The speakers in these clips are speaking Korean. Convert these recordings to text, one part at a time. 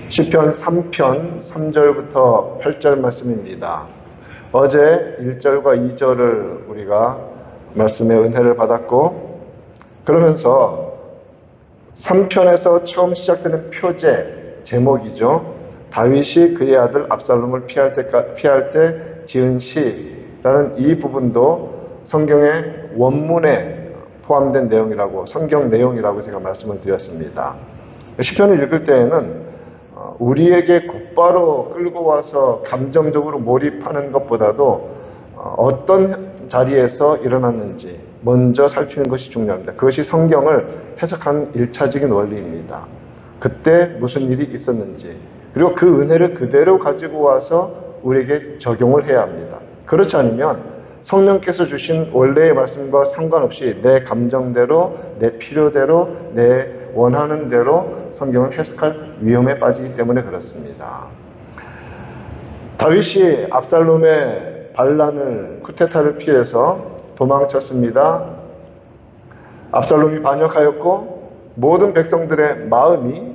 시편 3편 3절부터 8절 말씀입니다. 어제 1절과 2절을 우리가 말씀의 은혜를 받았고, 그러면서 3편에서 처음 시작되는 표제, 제목이죠. 다윗이 그의 아들 압살롬을 피할 때 지은 시라는 이 부분도 성경의 원문에 포함된 내용이라고, 성경 내용이라고 제가 말씀을 드렸습니다. 시편을 읽을 때에는 우리에게 곧바로 끌고 와서 감정적으로 몰입하는 것보다도 어떤 자리에서 일어났는지 먼저 살피는 것이 중요합니다. 그것이 성경을 해석하는 1차적인 원리입니다. 그때 무슨 일이 있었는지, 그리고 그 은혜를 그대로 가지고 와서 우리에게 적용을 해야 합니다. 그렇지 않으면 성령께서 주신 원래의 말씀과 상관없이 내 감정대로, 내 필요대로, 내 원하는 대로 성경을 해석할 위험에 빠지기 때문에 그렇습니다. 다윗이 압살롬의 반란을, 쿠데타를 피해서 도망쳤습니다. 압살롬이 반역하였고 모든 백성들의 마음이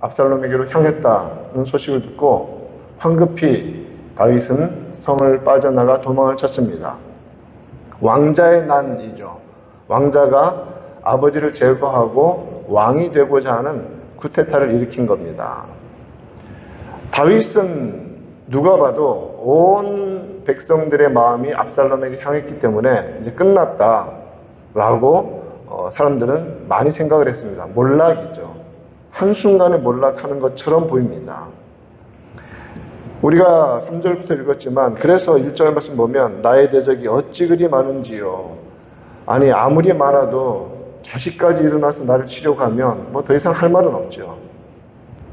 압살롬에게로 향했다는 소식을 듣고 황급히 다윗은 성을 빠져나가 도망을 쳤습니다. 왕자의 난이죠. 왕자가 아버지를 제거하고 왕이 되고자 하는 쿠데타를 일으킨 겁니다. 다윗은 누가 봐도 온 백성들의 마음이 압살롬에게 향했기 때문에 이제 끝났다라고 사람들은 많이 생각을 했습니다. 몰락이죠. 한순간에 몰락하는 것처럼 보입니다. 우리가 3절부터 읽었지만, 그래서 1절 말씀 보면 나의 대적이 어찌 그리 많은지요. 아니, 아무리 많아도 자식까지 일어나서 나를 치려고 하면 뭐 더 이상 할 말은 없죠.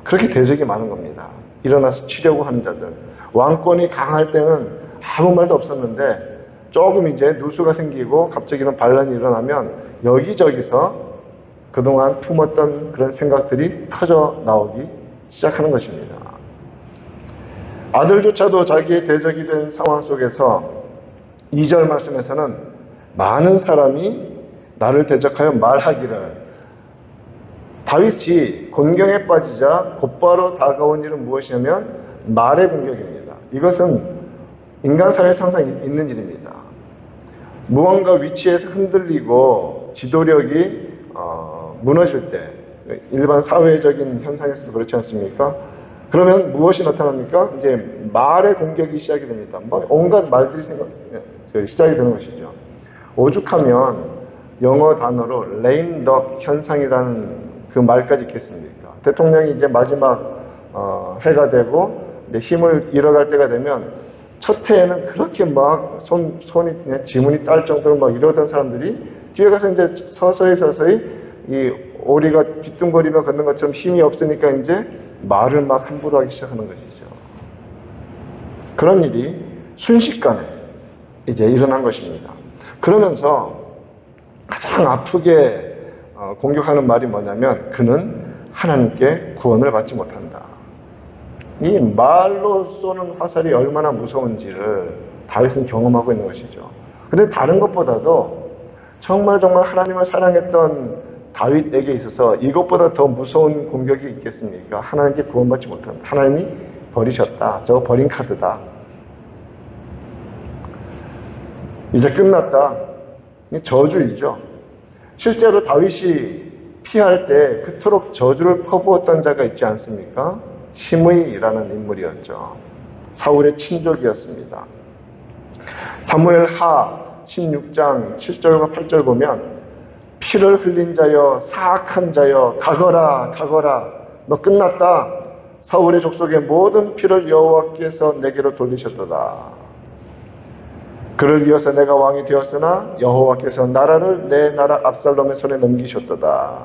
그렇게 대적이 많은 겁니다. 일어나서 치려고 하는 자들. 왕권이 강할 때는 아무 말도 없었는데 조금 이제 누수가 생기고 갑자기 이런 반란이 일어나면 여기저기서 그동안 품었던 그런 생각들이 터져 나오기 시작하는 것입니다. 아들조차도 자기의 대적이 된 상황 속에서 2절 말씀에서는 많은 사람이 나를 대적하여 말하기를, 다윗이 곤경에 빠지자 곧바로 다가온 일은 무엇이냐면 말의 공격입니다. 이것은 인간 사회에서 항상 있는 일입니다. 무언가 위치에서 흔들리고 지도력이 무너질 때, 일반 사회적인 현상에서도 그렇지 않습니까? 그러면 무엇이 나타납니까? 이제 말의 공격이 시작이 됩니다. 온갖 말들이 시작이 되는 것이죠. 오죽하면 영어 단어로 lame duck 현상이라는 그 말까지 있겠습니까? 대통령이 이제 마지막 해가 되고 이제 힘을 잃어갈 때가 되면 첫 해에는 그렇게 막 손이 그냥 지문이 딸 정도로 막 이러던 사람들이 뒤에 가서 이제 서서히 이 오리가 뒤뚱거리며 걷는 것처럼 힘이 없으니까 이제 말을 막 함부로 하기 시작하는 것이죠. 그런 일이 순식간에 이제 일어난 것입니다. 그러면서 가장 아프게 공격하는 말이 뭐냐면 그는 하나님께 구원을 받지 못한다. 이 말로 쏘는 화살이 얼마나 무서운지를 다윗은 경험하고 있는 것이죠. 그런데 다른 것보다도 정말 하나님을 사랑했던 다윗에게 있어서 이것보다 더 무서운 공격이 있겠습니까? 하나님께 구원받지 못한다. 하나님이 버리셨다. 저거 버린 카드다. 이제 끝났다. 저주이죠. 실제로 다윗이 피할 때 그토록 저주를 퍼부었던 자가 있지 않습니까? 시므이라는 인물이었죠. 사울의 친족이었습니다. 사무엘 하 16장 7절과 8절 보면 피를 흘린 자여, 사악한 자여, 가거라, 너 끝났다. 사울의 족속의 모든 피를 여호와께서 내게로 돌리셨도다. 그를 이어서 내가 왕이 되었으나 여호와께서 나라를 내 나라 압살롬의 손에 넘기셨도다.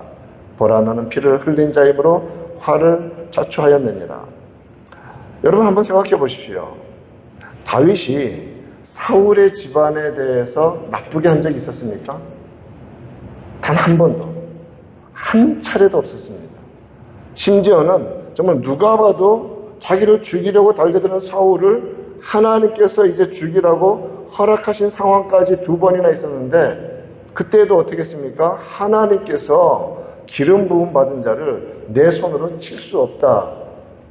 보라, 너는 피를 흘린 자이므로 화를 자초하였느니라. 여러분 한번 생각해 보십시오. 다윗이 사울의 집안에 대해서 나쁘게 한 적이 있었습니까? 단 한 번도, 한 차례도 없었습니다. 심지어는 정말 누가 봐도 자기를 죽이려고 달려드는 사울을 하나님께서 이제 죽이라고 허락하신 상황까지 2번이나 있었는데, 그때도 어떻게 했습니까? 하나님께서 기름 부음 받은 자를 내 손으로 칠 수 없다.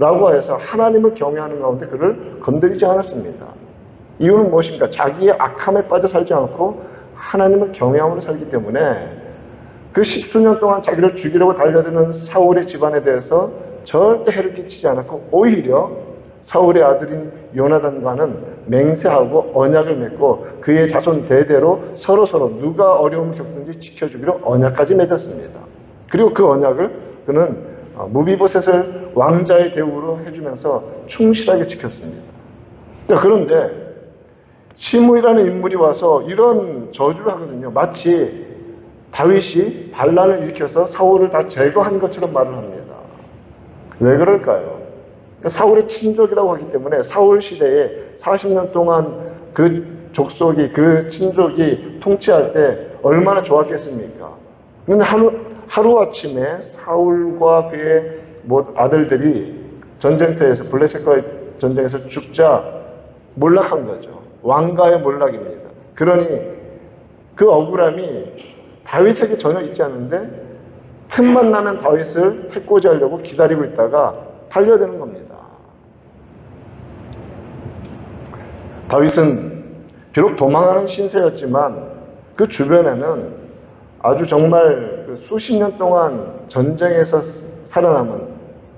라고 해서 하나님을 경외하는 가운데 그를 건드리지 않았습니다. 이유는 무엇입니까? 자기의 악함에 빠져 살지 않고 하나님을 경외함으로 살기 때문에 그 십수년 동안 자기를 죽이려고 달려드는 사울의 집안에 대해서 절대 해를 끼치지 않았고 오히려 사울의 아들인 요나단과는 맹세하고 언약을 맺고 그의 자손 대대로 서로 누가 어려움을 겪든지 지켜주기로 언약까지 맺었습니다. 그리고 그 언약을 그는 무비보셋을 왕자의 대우로 해주면서 충실하게 지켰습니다. 그런데 시므이라는 인물이 와서 이런 저주를 하거든요. 마치 다윗이 반란을 일으켜서 사울을 다 제거한 것처럼 말을 합니다. 왜 그럴까요? 사울의 친족이라고 하기 때문에 사울 시대에 40년 동안 그 족속이, 그 친족이 통치할 때 얼마나 좋았겠습니까? 그런데 하루아침에 사울과 그의 아들들이 전쟁터에서, 블레셋과의 전쟁에서 죽자 몰락한 거죠. 왕가의 몰락입니다. 그러니 그 억울함이 다윗에게 전혀 있지 않은데 틈만 나면 다윗을 해코지하려고 기다리고 있다가 달려드는 겁니다. 다윗은 비록 도망하는 신세였지만 그 주변에는 아주 정말 수십 년 동안 전쟁에서 살아남은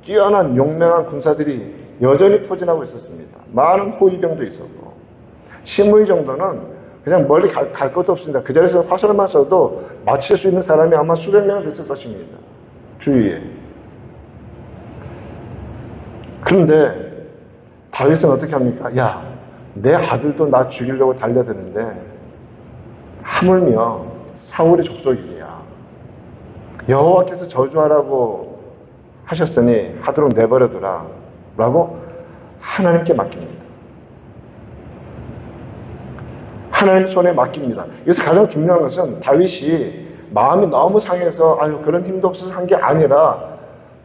뛰어난 용맹한 군사들이 여전히 포진하고 있었습니다. 많은 호위병도 있었고 시므이 정도는 그냥 멀리 갈 것도 없습니다. 그 자리에서 화살만 쏴도 맞힐 수 있는 사람이 아마 수백 명 됐을 것입니다. 주위에. 그런데 다윗은 어떻게 합니까? 야, 내 아들도 나 죽이려고 달려드는데 하물며 사울의 족속이야. 여호와께서 저주하라고 하셨으니 하도록 내버려두라 라고 하나님께 맡깁니다. 하나님 손에 맡깁니다. 여기서 가장 중요한 것은 다윗이 마음이 너무 상해서 그런 힘도 없어서 한 게 아니라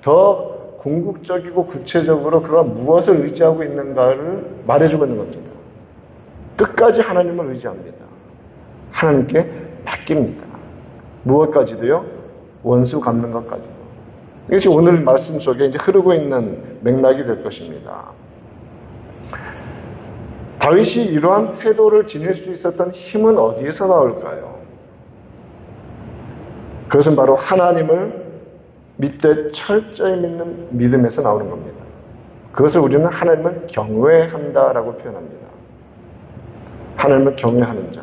더 궁극적이고 구체적으로 그가 무엇을 의지하고 있는가를 말해주고 있는 겁니다. 끝까지 하나님을 의지합니다. 하나님께 맡깁니다. 무엇까지도요? 원수 갚는 것까지도. 이것이 오늘 말씀 속에 이제 흐르고 있는 맥락이 될 것입니다. 다윗이 이러한 태도를 지닐 수 있었던 힘은 어디에서 나올까요? 그것은 바로 하나님을 믿되 철저히 믿는 믿음에서 나오는 겁니다. 그것을 우리는 하나님을 경외한다라고 표현합니다. 하나님을 경외하는 자.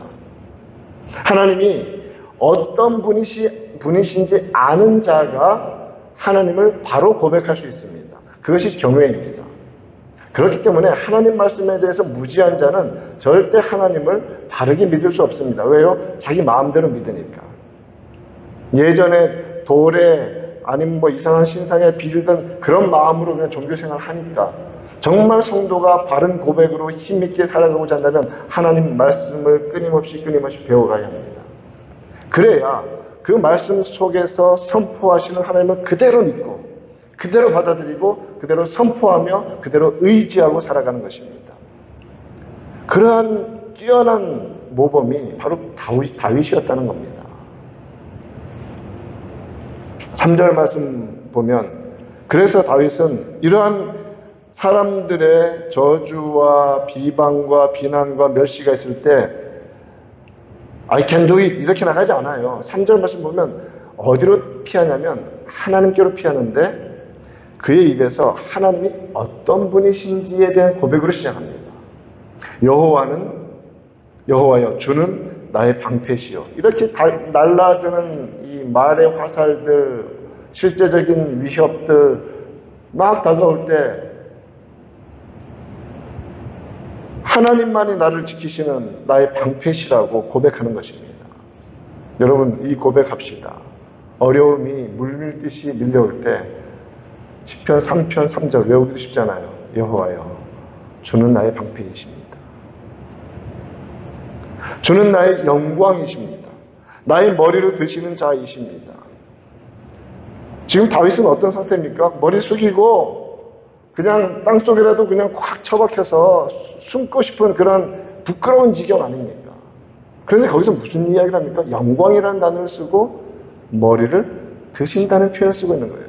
하나님이 어떤 분이신지 아는 자가 하나님을 바로 고백할 수 있습니다. 그것이 경외입니다. 그렇기 때문에 하나님 말씀에 대해서 무지한 자는 절대 하나님을 바르게 믿을 수 없습니다. 왜요? 자기 마음대로 믿으니까. 예전에 돌에 아니면 이상한 신상에 빌던 그런 마음으로 그냥 종교생활을 하니까 정말 성도가 바른 고백으로 힘있게 살아가고자 한다면 하나님 말씀을 끊임없이 배워가야 합니다. 그래야 그 말씀 속에서 선포하시는 하나님을 그대로 믿고 그대로 받아들이고 그대로 선포하며 그대로 의지하고 살아가는 것입니다. 그러한 뛰어난 모범이 바로 다윗이었다는 겁니다. 3절 말씀 보면 그래서 다윗은 이러한 사람들의 저주와 비방과 비난과 멸시가 있을 때 I can do it 이렇게 나가지 않아요. 3절 말씀 보면 어디로 피하냐면 하나님께로 피하는데 그의 입에서 하나님이 어떤 분이신지에 대한 고백으로 시작합니다. 여호와여 주는 나의 방패시요. 이렇게 날라드는 이 말의 화살들, 실제적인 위협들 막 다가올 때 하나님만이 나를 지키시는 나의 방패시라고 고백하는 것입니다. 여러분 이 고백합시다. 어려움이 물밀듯이 밀려올 때 시편 3편 3절 외우기도 쉽잖아요. 여호와여 주는 나의 방패이십니다. 주는 나의 영광이십니다. 나의 머리를 드시는 자이십니다. 지금 다윗은 어떤 상태입니까? 머리 숙이고 그냥 땅속이라도 그냥 콱 처박혀서 숨고 싶은 그런 부끄러운 지경 아닙니까? 그런데 거기서 무슨 이야기를 합니까? 영광이라는 단어를 쓰고 머리를 드신다는 표현을 쓰고 있는 거예요.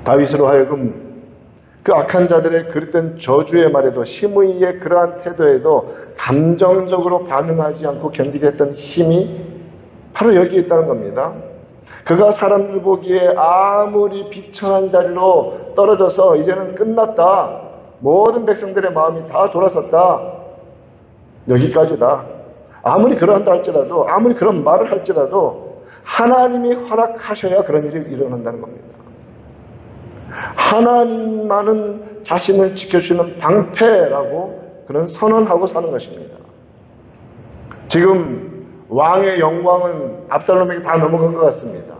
다윗으로 하여금 그 악한 자들의 그릇된 저주의 말에도 심의의 그러한 태도에도 감정적으로 반응하지 않고 견디게 했던 힘이 바로 여기에 있다는 겁니다. 그가 사람들 보기에 아무리 비천한 자리로 떨어져서 이제는 끝났다. 모든 백성들의 마음이 다 돌아섰다. 여기까지다. 아무리 그러한다 할지라도, 아무리 그런 말을 할지라도 하나님이 허락하셔야 그런 일이 일어난다는 겁니다. 하나님만은 자신을 지켜주시는 방패라고 그런 선언하고 사는 것입니다. 지금 왕의 영광은 압살롬에게 다 넘어간 것 같습니다.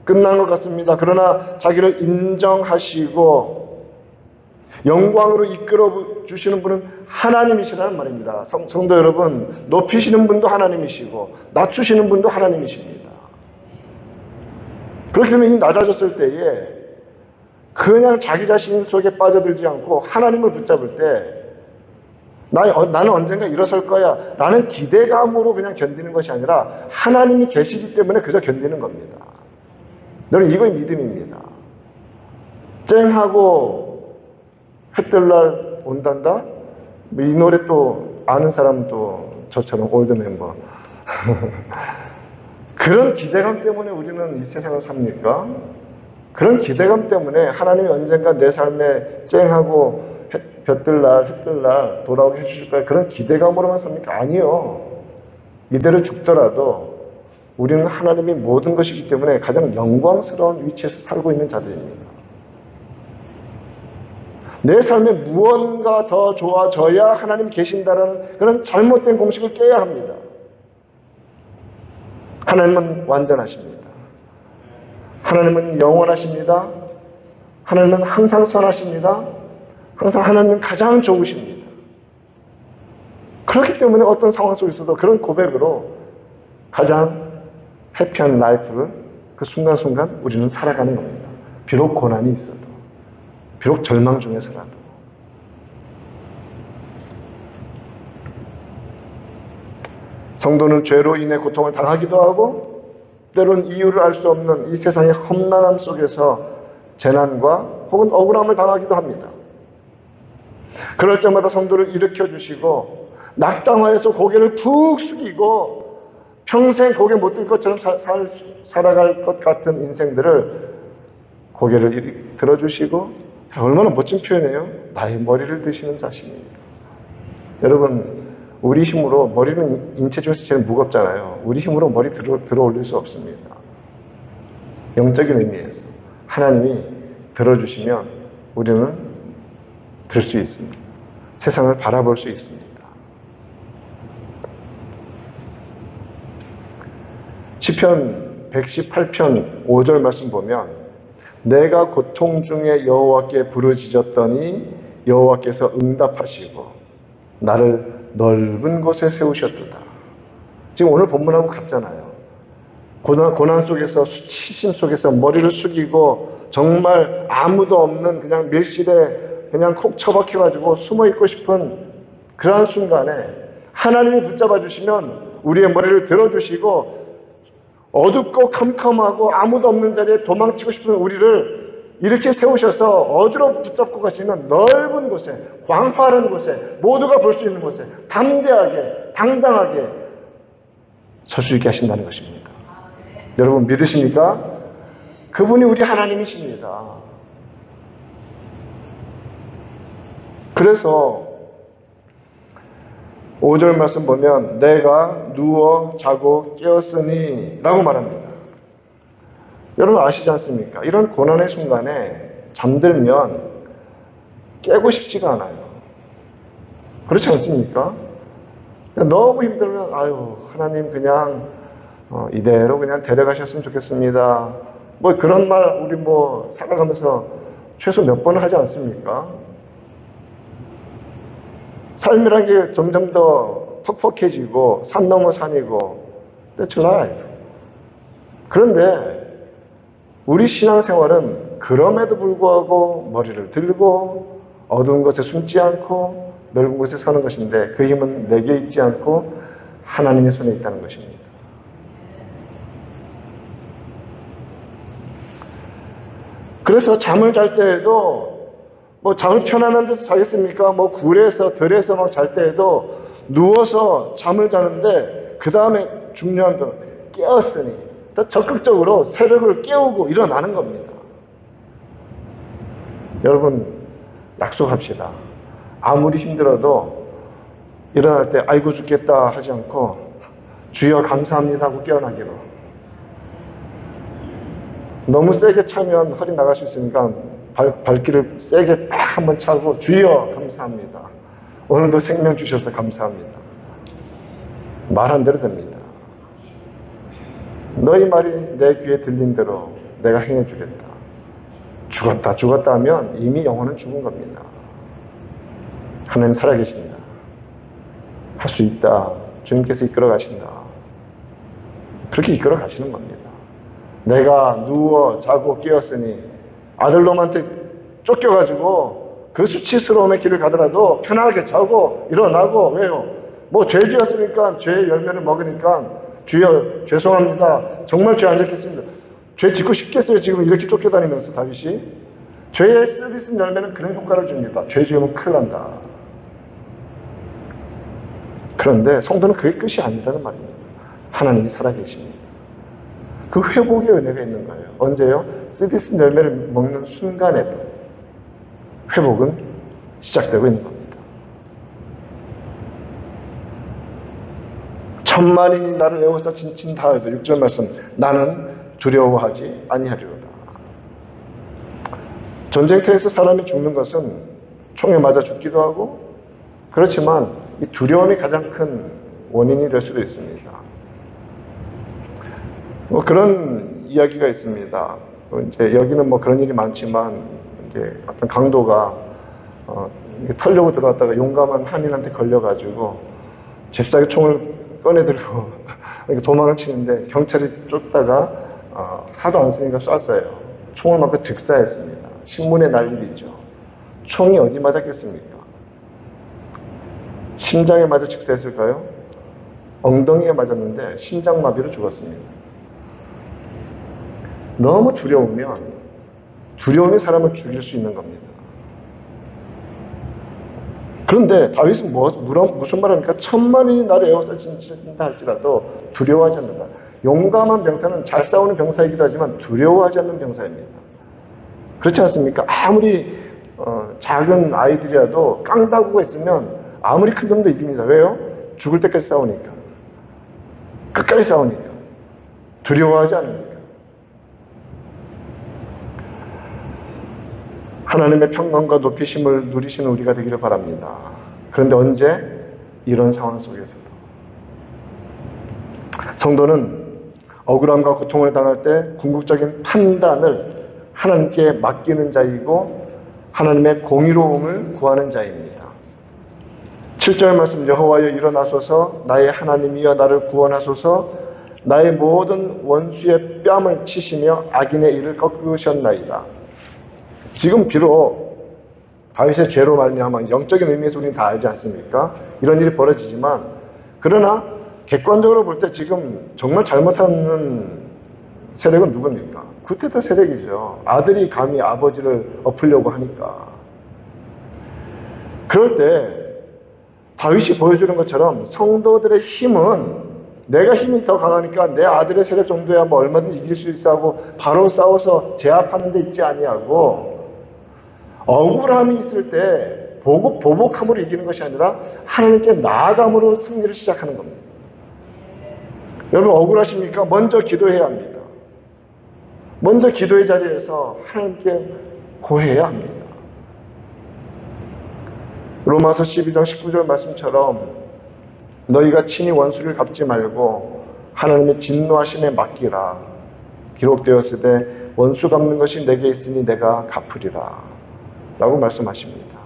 끝난 것 같습니다. 그러나 자기를 인정하시고 영광으로 이끌어 주시는 분은 하나님이시라는 말입니다. 성도 여러분, 높이시는 분도 하나님이시고 낮추시는 분도 하나님이십니다. 그렇기 때문에 이 낮아졌을 때에 그냥 자기 자신 속에 빠져들지 않고 하나님을 붙잡을 때 나는 언젠가 일어설 거야 라는 기대감으로 그냥 견디는 것이 아니라 하나님이 계시기 때문에 그저 견디는 겁니다. 여러분, 이거 믿음입니다. 쨍하고 햇뜰 날 온단다? 이 노래 또 아는 사람도 저처럼 올드 멤버 그런 기대감 때문에 우리는 이 세상을 삽니까? 그런 기대감 때문에 하나님이 언젠가 내 삶에 쨍하고 볕들 날, 햇뜰 날 돌아오게 해주실 거야. 그런 기대감으로만 삽니까? 아니요. 이대로 죽더라도 우리는 하나님이 모든 것이기 때문에 가장 영광스러운 위치에서 살고 있는 자들입니다. 내 삶에 무언가 더 좋아져야 하나님이 계신다라는 그런 잘못된 공식을 깨야 합니다. 하나님은 완전하십니다. 하나님은 영원하십니다. 하나님은 항상 선하십니다. 항상 하나님은 가장 좋으십니다. 그렇기 때문에 어떤 상황 속에서도 그런 고백으로 가장 해피한 라이프를 그 순간순간 우리는 살아가는 겁니다. 비록 고난이 있어도, 비록 절망 중에서라도. 성도는 죄로 인해 고통을 당하기도 하고 때로는 이유를 알 수 없는 이 세상의 험난함 속에서 재난과 혹은 억울함을 당하기도 합니다. 그럴 때마다 성도를 일으켜주시고 낙담하여서 고개를 푹 숙이고 평생 고개 못 들 것처럼 살아갈 것 같은 인생들을 고개를 들어주시고, 얼마나 멋진 표현이에요. 나의 머리를 드시는 자신입니다. 여러분, 우리 힘으로, 머리는 인체 중에서 제일 무겁잖아요. 우리 힘으로 머리 들어 올릴 수 없습니다. 영적인 의미에서 하나님이 들어주시면 우리는 들 수 있습니다. 세상을 바라볼 수 있습니다. 시편 118편 5절 말씀 보면 내가 고통 중에 여호와께 부르짖었더니 여호와께서 응답하시고 나를 넓은 곳에 세우셨도다. 지금 오늘 본문하고 같잖아요. 고난 속에서, 수치심 속에서 머리를 숙이고 정말 아무도 없는 그냥 밀실에 그냥 콕 처박혀가지고 숨어있고 싶은 그러한 순간에 하나님이 붙잡아 주시면 우리의 머리를 들어주시고 어둡고 컴컴하고 아무도 없는 자리에 도망치고 싶은 우리를 이렇게 세우셔서 어디로 붙잡고 가시면 넓은 곳에, 광활한 곳에, 모두가 볼 수 있는 곳에 담대하게, 당당하게 설 수 있게 하신다는 것입니다. 여러분 믿으십니까? 그분이 우리 하나님이십니다. 그래서 5절 말씀 보면 내가 누워 자고 깨었으니 라고 말합니다. 여러분 아시지 않습니까? 이런 고난의 순간에 잠들면 깨고 싶지가 않아요. 그렇지 않습니까? 너무 힘들면 아유 하나님 그냥 이대로 그냥 데려가셨으면 좋겠습니다. 뭐 그런 말 우리 뭐 살아가면서 최소 몇 번은 하지 않습니까? 삶이라는 게 점점 더 퍽퍽해지고 산 넘어 산이고 That's life. 그런데 우리 신앙생활은 그럼에도 불구하고 머리를 들고 어두운 곳에 숨지 않고 넓은 곳에 서는 것인데 그 힘은 내게 있지 않고 하나님의 손에 있다는 것입니다. 그래서 잠을 잘 때에도 뭐 잠을 편안한 데서 자겠습니까? 뭐 굴에서 들에서 막 잘 때에도 누워서 잠을 자는데 그 다음에 중요한 건 깨었으니 더 적극적으로 새벽을 깨우고 일어나는 겁니다. 여러분 약속합시다. 아무리 힘들어도 일어날 때 아이고 죽겠다 하지 않고 주여 감사합니다 하고 깨어나기로. 너무 세게 차면 허리 나갈 수 있으니까 발길을 세게 팍 한번 차고 주여 감사합니다. 오늘도 생명 주셔서 감사합니다. 말한 대로 됩니다. 너희 말이 내 귀에 들린 대로 내가 행해 주겠다. 죽었다 하면 이미 영혼은 죽은 겁니다. 하나님 살아계신다. 할 수 있다. 주님께서 이끌어 가신다. 그렇게 이끌어 가시는 겁니다. 내가 누워 자고 깨었으니 아들놈한테 쫓겨가지고 그 수치스러움의 길을 가더라도 편하게 자고 일어나고, 왜요? 뭐 죄 지었으니까 죄의 열매를 먹으니까 주여 죄송합니다. 정말 죄 안 짓겠습니다. 죄 짓고 싶겠어요? 지금 이렇게 쫓겨다니면서 다윗이? 죄의 쓰디쓴 열매는 그런 효과를 줍니다. 죄 지으면 큰일 난다. 그런데 성도는 그게 끝이 아니라는 말입니다. 하나님이 살아계십니다. 그 회복의 은혜가 있는 거예요. 언제요? 쓰디쓴 열매를 먹는 순간에도 회복은 시작되고 있는 겁니다. 천만인이 나를 애워싸 진친다 해도 6절 말씀, 나는 두려워하지 아니하리로다. 전쟁터에서 사람이 죽는 것은 총에 맞아 죽기도 하고, 그렇지만 이 두려움이 가장 큰 원인이 될 수도 있습니다. 뭐 그런 이야기가 있습니다. 이제 여기는 뭐 그런 일이 많지만, 이제 어떤 강도가 털려고 들어왔다가 용감한 한인한테 걸려가지고 잽싸게 총을 꺼내들고 도망을 치는데 경찰이 쫓다가 하도 안 쓰니까 쐈어요. 총을 맞고 즉사했습니다. 신문에 날 일이죠. 총이 어디 맞았겠습니까? 심장에 맞아 즉사했을까요? 엉덩이에 맞았는데 심장마비로 죽었습니다. 너무 두려우면 두려움이 사람을 죽일 수 있는 겁니다. 그런데 다윗은 무슨 말합니까? 천만인이 나를 에워싸 진친다 할지라도 두려워하지 않는다. 용감한 병사는 잘 싸우는 병사이기도 하지만 두려워하지 않는 병사입니다. 그렇지 않습니까? 아무리 작은 아이들이라도 깡다구가 있으면 아무리 큰 놈도 이깁니다. 왜요? 죽을 때까지 싸우니까. 끝까지 싸우니까. 두려워하지 않으니까. 하나님의 평강과 높이심을 누리시는 우리가 되기를 바랍니다. 그런데 언제? 이런 상황 속에서도. 성도는 억울함과 고통을 당할 때 궁극적인 판단을 하나님께 맡기는 자이고 하나님의 공의로움을 구하는 자입니다. 7절 말씀, 여호와여 일어나소서, 나의 하나님이여 나를 구원하소서, 나의 모든 원수의 뺨을 치시며 악인의 일을 꺾으셨나이다. 지금 비록 다윗의 죄로 말미암아 영적인 의미에서 우리는 다 알지 않습니까? 이런 일이 벌어지지만, 그러나 객관적으로 볼 때 지금 정말 잘못하는 세력은 누굽니까? 구테타 세력이죠. 아들이 감히 아버지를 엎으려고 하니까. 그럴 때 다윗이 보여주는 것처럼 성도들의 힘은 내가 힘이 더 강하니까 내 아들의 세력 정도야 뭐 얼마든지 이길 수 있어 하고 바로 싸워서 제압하는 데 있지 아니하고, 억울함이 있을 때 보복함으로 이기는 것이 아니라 하나님께 나아감으로 승리를 시작하는 겁니다. 여러분 억울하십니까? 먼저 기도해야 합니다. 먼저 기도의 자리에서 하나님께 고해야 합니다. 로마서 12장 19절 말씀처럼 너희가 친히 원수를 갚지 말고 하나님의 진노하심에 맡기라. 기록되었으되 원수 갚는 것이 내게 있으니 내가 갚으리라 라고 말씀하십니다.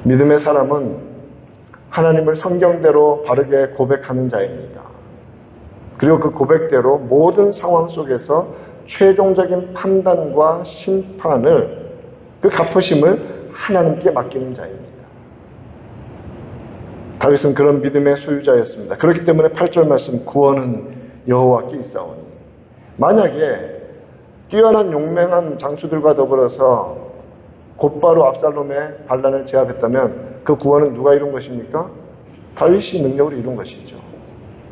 믿음의 사람은 하나님을 성경대로 바르게 고백하는 자입니다. 그리고 그 고백대로 모든 상황 속에서 최종적인 판단과 심판을, 그 갚으심을 하나님께 맡기는 자입니다. 다윗은 그런 믿음의 소유자였습니다. 그렇기 때문에 8절 말씀, 구원은 여호와께 있사오니. 만약에 뛰어난 용맹한 장수들과 더불어서 곧바로 압살롬의 반란을 제압했다면 그 구원은 누가 이룬 것입니까? 다윗이 능력으로 이룬 것이죠.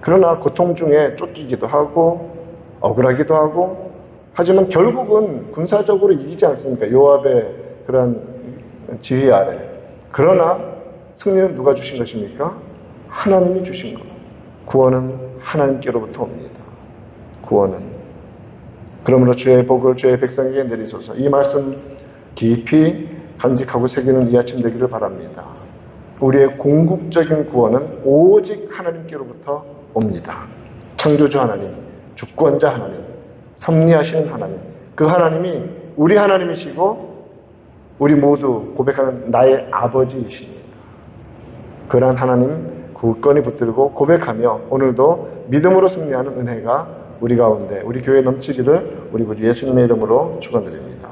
그러나 고통 중에 쫓기기도 하고 억울하기도 하고 하지만 결국은 군사적으로 이기지 않습니까? 요압의 그런 지휘 아래. 그러나 승리는 누가 주신 것입니까? 하나님이 주신 것. 구원은 하나님께로부터 옵니다. 구원은. 그러므로 주의 복을 주의 백성에게 내리소서. 이 말씀 깊이 간직하고 새기는 이 아침 되기를 바랍니다. 우리의 궁극적인 구원은 오직 하나님께로부터 옵니다. 창조주 하나님, 주권자 하나님, 섭리하시는 하나님, 그 하나님이 우리 하나님이시고 우리 모두 고백하는 나의 아버지이십니다. 그러한 하나님 굳건히 붙들고 고백하며 오늘도 믿음으로 승리하는 은혜가 우리 가운데, 우리 교회에 넘치기를 우리 구주 예수님의 이름으로 축원드립니다.